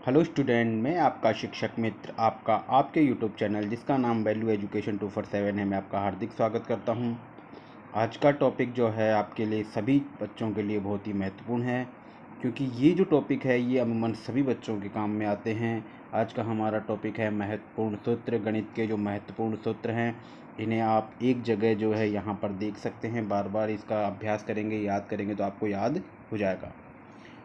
Hello student, मैं आपका शिक्षक मित्र आपका आपके यूट्यूब चैनल जिसका नाम वैल्यू एजुकेशन 247 है, मैं आपका हार्दिक स्वागत करता हूं। आज का टॉपिक जो है आपके लिए सभी बच्चों के लिए बहुत ही महत्वपूर्ण है, क्योंकि ये जो टॉपिक है ये अमूमन सभी बच्चों के काम में आते हैं। आज का हमारा टॉपिक है महत्वपूर्ण सूत्र। गणित के जो महत्वपूर्ण सूत्र हैं इन्हें आप एक जगह जो है यहाँ पर देख सकते हैं। बार बार इसका अभ्यास करेंगे, याद करेंगे तो आपको याद हो जाएगा।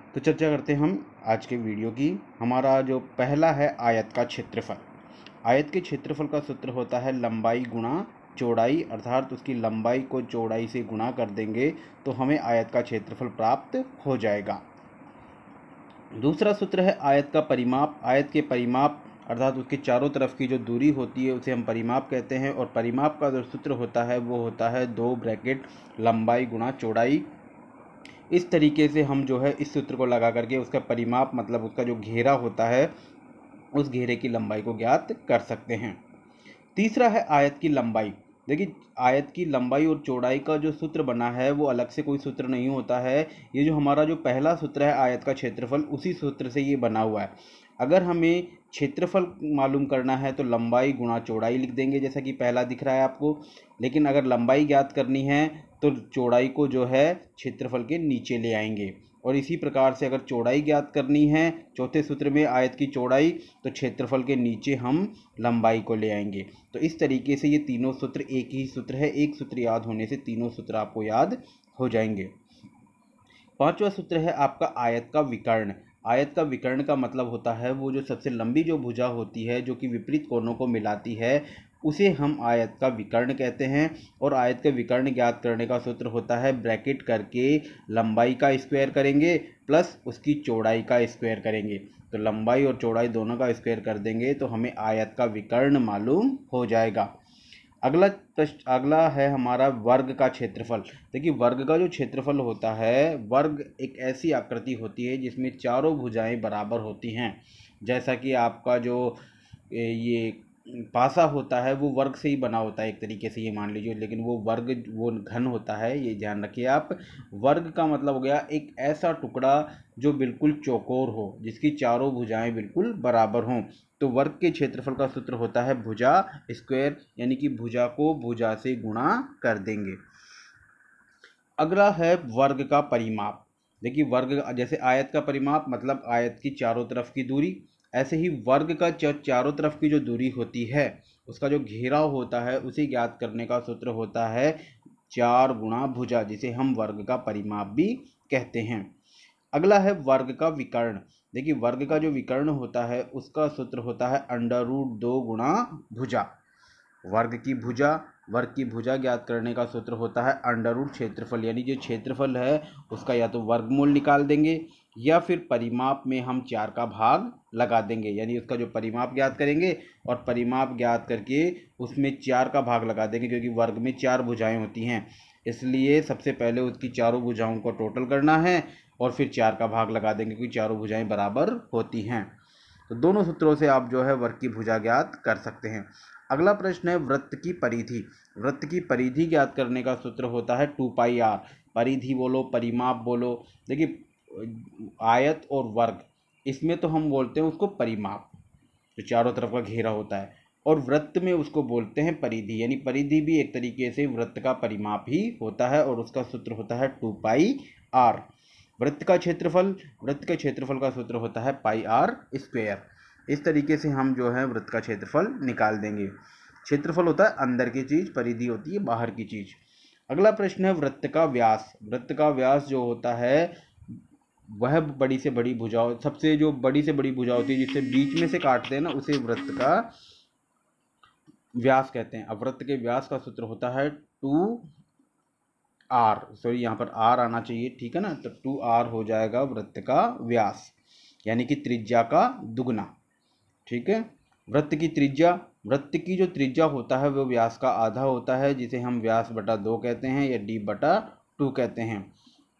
तो चर्चा करते हैं हम आज के वीडियो की। हमारा जो पहला है आयत का क्षेत्रफल। आयत के क्षेत्रफल का सूत्र होता है लंबाई गुणा चौड़ाई, अर्थात उसकी लंबाई को चौड़ाई से गुणा कर देंगे तो हमें आयत का क्षेत्रफल प्राप्त हो जाएगा। दूसरा सूत्र है आयत का परिमाप। आयत के परिमाप अर्थात उसके चारों तरफ की जो दूरी होती है उसे हम परिमाप कहते हैं, और परिमाप का जो सूत्र होता है वो होता है 2 ब्रैकेट लंबाई गुणा चौड़ाई। इस तरीके से हम जो है इस सूत्र को लगा करके उसका परिमाप मतलब उसका जो घेरा होता है उस घेरे की लंबाई को ज्ञात कर सकते हैं। तीसरा है आयत की लंबाई। देखिए, आयत की लंबाई और चौड़ाई का जो सूत्र बना है वो अलग से कोई सूत्र नहीं होता है। ये जो हमारा जो पहला सूत्र है आयत का क्षेत्रफल, उसी सूत्र से ये बना हुआ है। अगर हमें क्षेत्रफल मालूम करना है तो लंबाई गुणा चौड़ाई लिख देंगे, जैसा कि पहला दिख रहा है आपको। लेकिन अगर लंबाई ज्ञात करनी है तो चौड़ाई को जो है क्षेत्रफल के नीचे ले आएंगे। और इसी प्रकार से अगर चौड़ाई ज्ञात करनी है चौथे सूत्र में आयत की चौड़ाई, तो क्षेत्रफल के नीचे हम लंबाई को ले आएंगे। तो इस तरीके से ये तीनों सूत्र एक ही सूत्र है। एक सूत्र याद होने से तीनों सूत्र आपको याद हो जाएंगे। पांचवा सूत्र है आपका आयत का विकर्ण। आयत का विकर्ण का मतलब होता है वो जो सबसे लंबी जो भुजा होती है जो कि विपरीत कोणों को मिलाती है, उसे हम आयत का विकर्ण कहते हैं। और आयत का विकर्ण ज्ञात करने का सूत्र होता है ब्रैकेट करके लंबाई का स्क्वायर करेंगे प्लस उसकी चौड़ाई का स्क्वायर करेंगे। तो लंबाई और चौड़ाई दोनों का स्क्वायर कर देंगे तो हमें आयत का विकर्ण मालूम हो जाएगा। अगला है हमारा वर्ग का क्षेत्रफल। देखिए, वर्ग का जो क्षेत्रफल होता है, वर्ग एक ऐसी आकृति होती है जिसमें चारों भुजाएं बराबर होती हैं। जैसा कि आपका जो ये पासा होता है वो वर्ग से ही बना होता है एक तरीके से, ये मान लीजिए। लेकिन वो वर्ग वो घन होता है, ये ध्यान रखिए आप। वर्ग का मतलब हो गया एक ऐसा टुकड़ा जो बिल्कुल चौकोर हो, जिसकी चारों भुजाएं बिल्कुल बराबर हों। तो वर्ग के क्षेत्रफल का सूत्र होता है भुजा स्क्वायर, यानी कि भुजा को भुजा से गुणा कर देंगे। अगला है वर्ग का परिमाप। देखिए, वर्ग जैसे आयत का परिमाप मतलब आयत की चारों तरफ की दूरी, ऐसे ही वर्ग का चारों तरफ की जो दूरी होती है उसका जो घेराव होता है उसे ज्ञात करने का सूत्र होता है 4 गुणा भुजा, जिसे हम वर्ग का परिमाप भी कहते हैं। अगला है वर्ग का विकर्ण। देखिए, वर्ग का जो विकर्ण होता है उसका सूत्र होता है √2 गुणा भुजा। वर्ग की भुजा ज्ञात करने का सूत्र होता है अंडर क्षेत्रफल, यानी जो क्षेत्रफल है उसका या तो वर्गमूल निकाल देंगे या फिर परिमाप में हम 4 का भाग लगा देंगे। यानी उसका जो परिमाप ज्ञात करेंगे और परिमाप ज्ञात करके उसमें 4 का भाग लगा देंगे, क्योंकि वर्ग में 4 भुजाएं होती हैं। इसलिए सबसे पहले उसकी चारों भुजाओं को टोटल करना है और फिर 4 का भाग लगा देंगे, क्योंकि चारों भुजाएं बराबर होती हैं। तो दोनों सूत्रों से आप जो है वर्ग की भुजा ज्ञात कर सकते हैं। अगला प्रश्न है वृत्त की परिधि। वृत्त की परिधि ज्ञात करने का सूत्र होता है 2πr। परिधि बोलो, परिमाप बोलो। देखिए, आयत और वर्ग इसमें तो हम बोलते हैं उसको परिमाप, जो चारों तरफ का घेरा होता है, और वृत्त में उसको बोलते हैं परिधि। यानी परिधि भी एक तरीके से वृत्त का परिमाप ही होता है और उसका सूत्र होता है 2πr। वृत्त के क्षेत्रफल का सूत्र होता है πr²। इस तरीके से हम जो है वृत्त का क्षेत्रफल निकाल देंगे। क्षेत्रफल होता है अंदर की चीज, परिधि होती है बाहर की चीज। अगला प्रश्न है वृत्त का व्यास। वृत्त का व्यास जो होता है वह बड़ी से बड़ी भुजा, सबसे जो बड़ी से बड़ी भुजा होती है जिससे बीच में से काटते हैं ना, उसे वृत्त का व्यास कहते हैं। अब वृत्त के व्यास का सूत्र होता है 2r, सॉरी यहाँ पर r आना चाहिए, ठीक है ना। तो 2r हो जाएगा वृत्त का व्यास, यानी कि त्रिज्या का दुगना, ठीक है। वृत्त की जो त्रिज्या होता है वो व्यास का आधा होता है, जिसे हम व्यास बटा 2 कहते हैं या d/2 कहते हैं।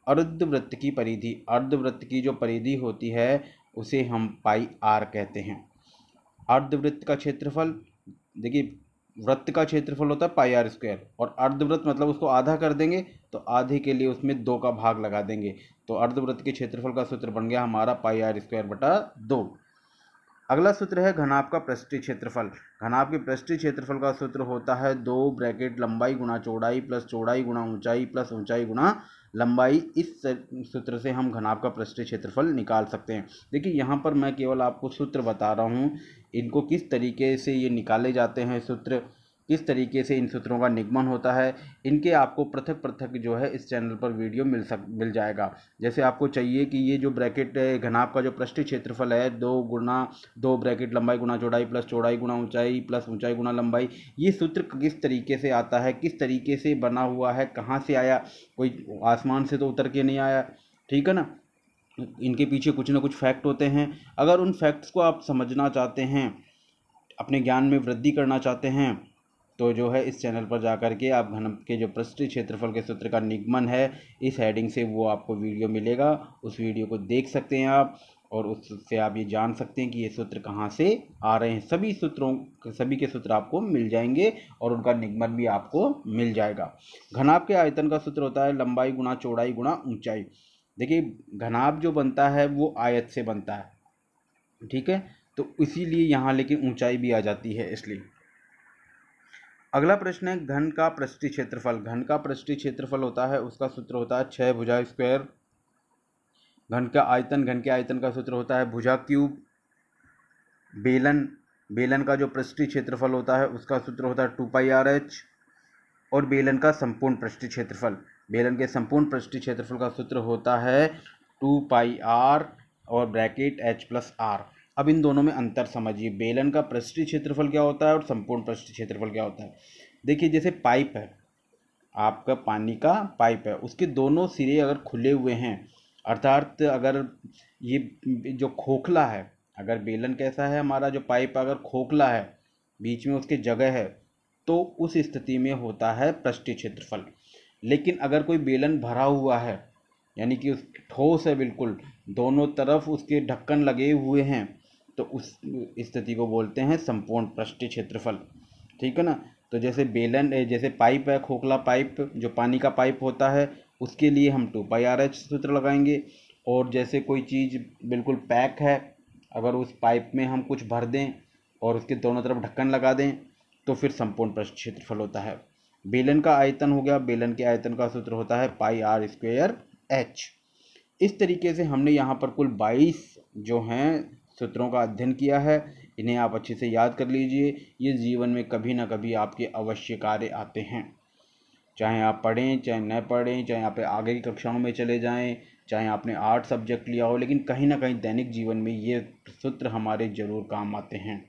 अर्धवृत्त की परिधि, अर्धवृत्त की जो परिधि होती है उसे हम πr कहते हैं। अर्धवृत्त का क्षेत्रफल, देखिए वृत्त का क्षेत्रफल होता है πr², और अर्धवृत्त मतलब उसको आधा कर देंगे तो आधे के लिए उसमें 2 का भाग लगा देंगे। तो अर्धवृत्त के क्षेत्रफल का सूत्र बन गया हमारा πr² बटा 2। अगला सूत्र है घनाभ का पृष्ठीय क्षेत्रफल। घनाभ के पृष्ठीय क्षेत्रफल का सूत्र होता है 2 ब्रैकेट लंबाई गुणा चौड़ाई प्लस चौड़ाई गुणा ऊंचाई प्लस ऊंचाई गुणा लंबाई। इस सूत्र से हम घनाभ का पृष्ठीय क्षेत्रफल निकाल सकते हैं। देखिए यहाँ पर मैं केवल आपको सूत्र बता रहा हूँ, इनको किस तरीके से ये निकाले जाते हैं सूत्र, किस तरीके से इन सूत्रों का निगमन होता है, इनके आपको पृथक पृथक जो है इस चैनल पर वीडियो मिल जाएगा। जैसे आपको चाहिए कि ये जो ब्रैकेट घनाभ का जो पृष्ठीय क्षेत्रफल है 2 ब्रैकेट लंबाई गुणा चौड़ाई प्लस चौड़ाई गुणा ऊंचाई प्लस ऊंचाई गुणा लंबाई, ये सूत्र किस तरीके से आता है, किस तरीके से बना हुआ है, कहाँ से आया, कोई आसमान से तो उतर के नहीं आया, ठीक है ना। इनके पीछे कुछ ना कुछ फैक्ट होते हैं। अगर उन फैक्ट्स को आप समझना चाहते हैं, अपने ज्ञान में वृद्धि करना चाहते हैं, तो जो है इस चैनल पर जाकर के आप घन के जो पृष्ठीय क्षेत्रफल के सूत्र का निगमन है इस हेडिंग से वो आपको वीडियो मिलेगा, उस वीडियो को देख सकते हैं आप, और उससे आप ये जान सकते हैं कि ये सूत्र कहाँ से आ रहे हैं। सभी के सूत्र आपको मिल जाएंगे और उनका निगमन भी आपको मिल जाएगा। घनाभ के आयतन का सूत्र होता है लंबाई गुणा चौड़ाई गुणा ऊंचाई। देखिए घनाभ जो बनता है वो आयत से बनता है, ठीक है, तो इसीलिए यहाँ लेकिन ऊंचाई भी आ जाती है इसलिए। अगला प्रश्न है घन का पृष्ठीय क्षेत्रफल। घन का पृष्ठीय क्षेत्रफल होता है, उसका सूत्र होता है 6 भुजा स्क्वायर। घन के आयतन का सूत्र होता है भुजा क्यूब। बेलन का जो पृष्ठीय क्षेत्रफल होता है उसका सूत्र होता है 2πr/h। और बेलन का संपूर्ण पृष्ठीय क्षेत्रफल, बेलन के संपूर्ण पृष्ठीय क्षेत्रफल का सूत्र होता है 2πr और ब्रैकेट h+r। अब इन दोनों में अंतर समझिए, बेलन का पृष्ठीय क्षेत्रफल क्या होता है और संपूर्ण पृष्ठीय क्षेत्रफल क्या होता है। देखिए जैसे पाइप है, आपका पानी का पाइप है, उसके दोनों सिरे अगर खुले हुए हैं, अर्थात अगर ये जो खोखला है, अगर बेलन कैसा है हमारा जो पाइप अगर खोखला है, बीच में उसके जगह है, तो उस स्थिति में होता है पृष्ठीय क्षेत्रफल। लेकिन अगर कोई बेलन भरा हुआ है, यानी कि उस ठोस है बिल्कुल, दोनों तरफ उसके ढक्कन लगे हुए हैं, तो उस स्थिति को बोलते हैं संपूर्ण पृष्ठीय क्षेत्रफल, ठीक है ना। तो जैसे पाइप है, खोखला पाइप जो पानी का पाइप होता है, उसके लिए हम 2πr/h सूत्र लगाएंगे। और जैसे कोई चीज़ बिल्कुल पैक है, अगर उस पाइप में हम कुछ भर दें और उसके दोनों तरफ ढक्कन लगा दें, तो फिर संपूर्ण पृष्ठीय क्षेत्रफल होता है। बेलन का आयतन हो गया, बेलन के आयतन का सूत्र होता है πr²h। इस तरीके से हमने यहाँ पर कुल 22 जो हैं सूत्रों का अध्ययन किया है। इन्हें आप अच्छे से याद कर लीजिए, ये जीवन में कभी ना कभी आपके अवश्य कार्य आते हैं। चाहे आप पढ़ें चाहे न पढ़ें, चाहे आप आगे की कक्षाओं में चले जाएं, चाहे आपने आर्ट सब्जेक्ट लिया हो, लेकिन कहीं ना कहीं दैनिक जीवन में ये सूत्र हमारे ज़रूर काम आते हैं।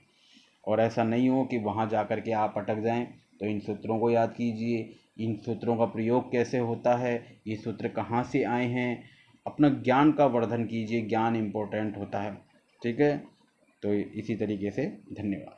और ऐसा नहीं हो कि वहाँ जा कर के आप अटक जाएं। तो इन सूत्रों को याद कीजिए, इन सूत्रों का प्रयोग कैसे होता है, ये सूत्र कहाँ से आए हैं, अपना ज्ञान का वर्धन कीजिए, ज्ञान इम्पोर्टेंट होता है, ठीक है। तो इसी तरीके से धन्यवाद।